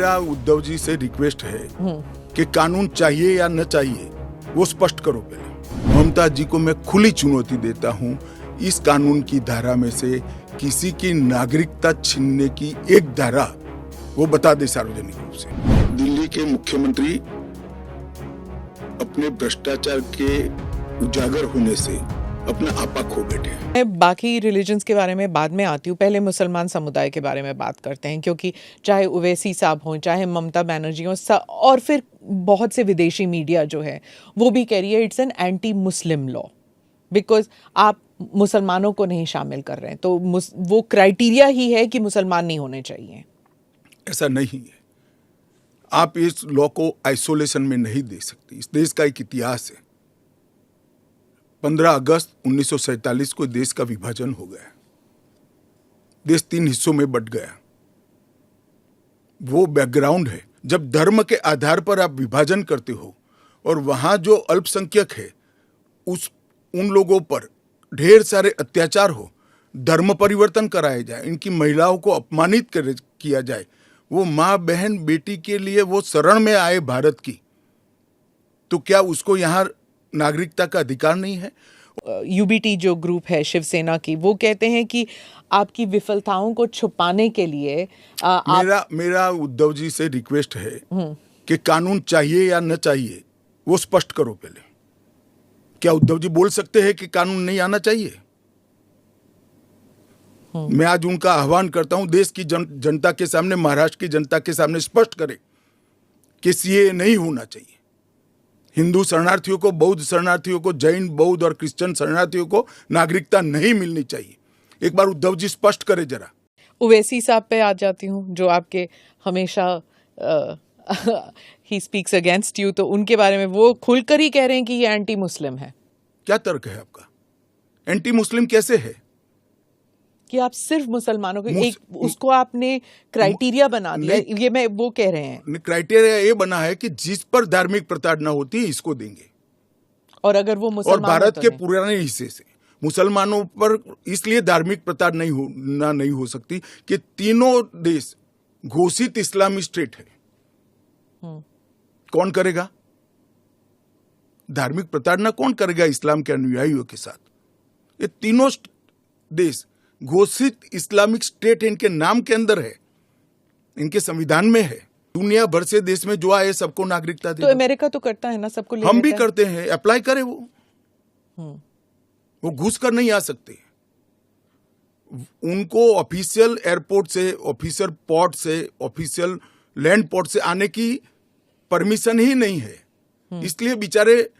मेरा उद्धव जी से रिक्वेस्ट है कि कानून चाहिए या न चाहिए वो स्पष्ट करो पहले। ममता जी को मैं खुली चुनौती देता हूं, इस कानून की धारा में से किसी की नागरिकता छीनने की एक धारा वो बता दे सार्वजनिक रूप से। दिल्ली के मुख्यमंत्री अपने भ्रष्टाचार के उजागर होने से अपना आपा खो बैठे। मैं बाकी रिलीजन्स के बारे में बाद में आती हूँ, पहले मुसलमान समुदाय के बारे में बात करते हैं, क्योंकि चाहे ओवैसी साहब हों, चाहे ममता बनर्जी हों, और फिर बहुत से विदेशी मीडिया जो है वो भी कह रही है it's an anti Muslim law, because आप मुसलमानों को नहीं शामिल कर रहे हैं, तो वो क्राइटेरिया ही है कि मुसलमान नहीं होने चाहिए। ऐसा नहीं है, आप इस लॉ को आइसोलेशन में नहीं दे सकते। इस देश का एक इतिहास है, 15 अगस्त 1947 को देश का विभाजन हो गया, देश 3 हिस्सों में बंट गया। वो बैकग्राउंड है। जब धर्म के आधार पर आप विभाजन करते हो और वहां जो अल्पसंख्यक है उन लोगों पर ढेर सारे अत्याचार हो, धर्म परिवर्तन कराए जाए, इनकी महिलाओं को अपमानित किया जाए, वो माँ बहन बेटी के लिए वो शरण में आए भारत की, तो क्या उसको यहाँ नागरिकता का अधिकार नहीं है? यूबीटी जो ग्रुप है शिवसेना की, वो कहते हैं कि आपकी विफलताओं को छुपाने के लिए मेरा उद्धव जी से रिक्वेस्ट है कि कानून चाहिए या न चाहिए वो स्पष्ट करो पहले। क्या उद्धव जी बोल सकते हैं कि कानून नहीं आना चाहिए? मैं आज उनका आह्वान करता हूं, देश की जनता के सामने, महाराष्ट्र की जनता के सामने स्पष्ट करें कि सीएए नहीं होना चाहिए। हिंदू शरणार्थियों को, बौद्ध शरणार्थियों को, जैन, बौद्ध और क्रिश्चियन शरणार्थियों को नागरिकता नहीं मिलनी चाहिए। एक बार उद्धव जी स्पष्ट करें जरा। ओवैसी साहब पे आ जाती हूँ, जो आपके हमेशा ही स्पीक्स अगेंस्ट यू, तो उनके बारे में वो खुलकर ही कह रहे हैं कि ये एंटी मुस्लिम है। क्या तर्क है आपका? एंटी मुस्लिम कैसे है? कि आप सिर्फ मुसलमानों को उसको आपने क्राइटेरिया बना दिया, ये मैं वो कह रहे हैं। क्राइटेरिया ये बना है कि जिस पर धार्मिक प्रताड़ना होती है इसको देंगे, और अगर वो मुसलमान, और भारत के पुराने हिस्से से मुसलमानों पर इसलिए धार्मिक प्रताड़ना नहीं हो सकती कि तीनों देश घोषित इस्लामी स्टेट है। कौन करेगा धार्मिक प्रताड़ना? कौन करेगा इस्लाम के अनुयायियों के साथ? ये तीनों देश घोषित इस्लामिक स्टेट है, इनके नाम के अंदर है, इनके संविधान में है। दुनिया भर से देश में जो आए सबको नागरिकता दे। तो अमेरिका तो करता है ना, सबको ले हम भी करते हैं, अप्लाई करे वो घुस कर नहीं आ सकते। उनको ऑफिशियल एयरपोर्ट से, ऑफिशियल पोर्ट से, ऑफिशियल लैंड पोर्ट से आने की परमिशन ही नहीं है, इसलिए बेचारे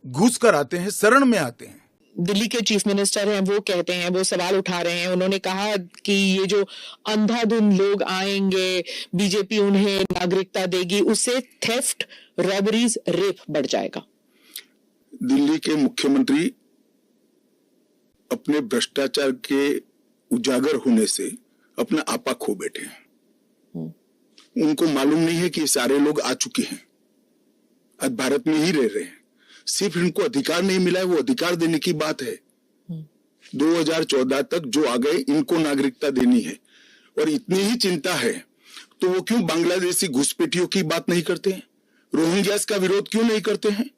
घुस कर आते हैं, शरण में आते हैं। दिल्ली के चीफ मिनिस्टर हैं, वो कहते हैं, वो सवाल उठा रहे हैं, उन्होंने कहा कि ये जो अंधाधुंध लोग आएंगे, बीजेपी उन्हें नागरिकता देगी, उससे थेफ्ट, रॉबरीज, रेप बढ़ जाएगा। दिल्ली के मुख्यमंत्री अपने भ्रष्टाचार के उजागर होने से अपना आपा खो बैठे हैं। उनको मालूम नहीं है कि सारे लोग आ चुके हैं, आज भारत में ही रह रहे हैं, सिर्फ इनको अधिकार नहीं मिला है, वो अधिकार देने की बात है। 2014 तक जो आ गए इनको नागरिकता देनी है, और इतनी ही चिंता है तो वो क्यों बांग्लादेशी घुसपैठियों की बात नहीं करते हैं? रोहिंग्यास का विरोध क्यों नहीं करते हैं?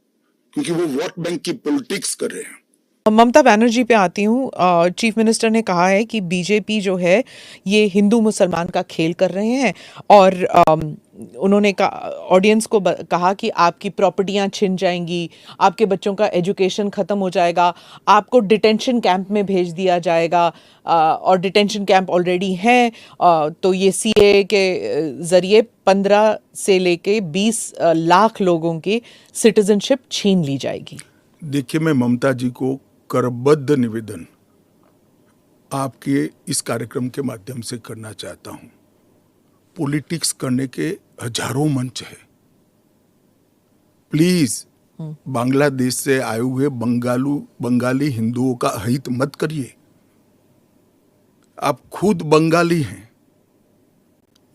क्योंकि वो वोट बैंक की पॉलिटिक्स कर रहे हैं। ममता बनर्जी पे आती हूँ। चीफ मिनिस्टर ने कहा है कि बीजेपी जो है ये हिंदू मुसलमान का खेल कर रहे हैं, और उन्होंने ऑडियंस को कहा कि आपकी प्रॉपर्टियां छिन जाएंगी, आपके बच्चों का एजुकेशन ख़त्म हो जाएगा, आपको डिटेंशन कैंप में भेज दिया जाएगा, और डिटेंशन कैंप ऑलरेडी हैं। तो ये सीएए के ज़रिए 15 से लेके 20 लाख लोगों की सिटीजनशिप छीन ली जाएगी। देखिए, मैं ममता जी को करबद्ध निवेदन आपके इस कार्यक्रम के माध्यम से करना चाहता हूं। पॉलिटिक्स करने के हजारों मंच है, प्लीज बांग्लादेश से आए हुए बंगाली हिंदुओं का अहित मत करिए। आप खुद बंगाली हैं,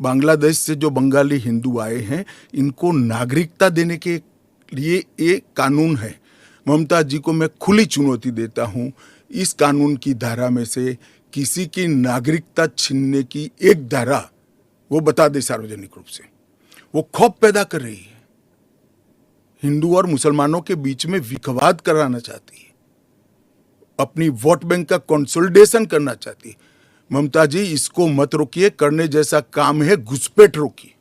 बांग्लादेश से जो बंगाली हिंदू आए हैं इनको नागरिकता देने के लिए एक कानून है। ममता जी को मैं खुली चुनौती देता हूं, इस कानून की धारा में से किसी की नागरिकता छीनने की एक धारा वो बता दे सार्वजनिक रूप से। वो खौफ पैदा कर रही है, हिंदू और मुसलमानों के बीच में विखवाद कराना चाहती है, अपनी वोट बैंक का कंसोलिडेशन करना चाहती है। ममता जी, इसको मत रोकिए, करने जैसा काम है घुसपैठ रोकिए।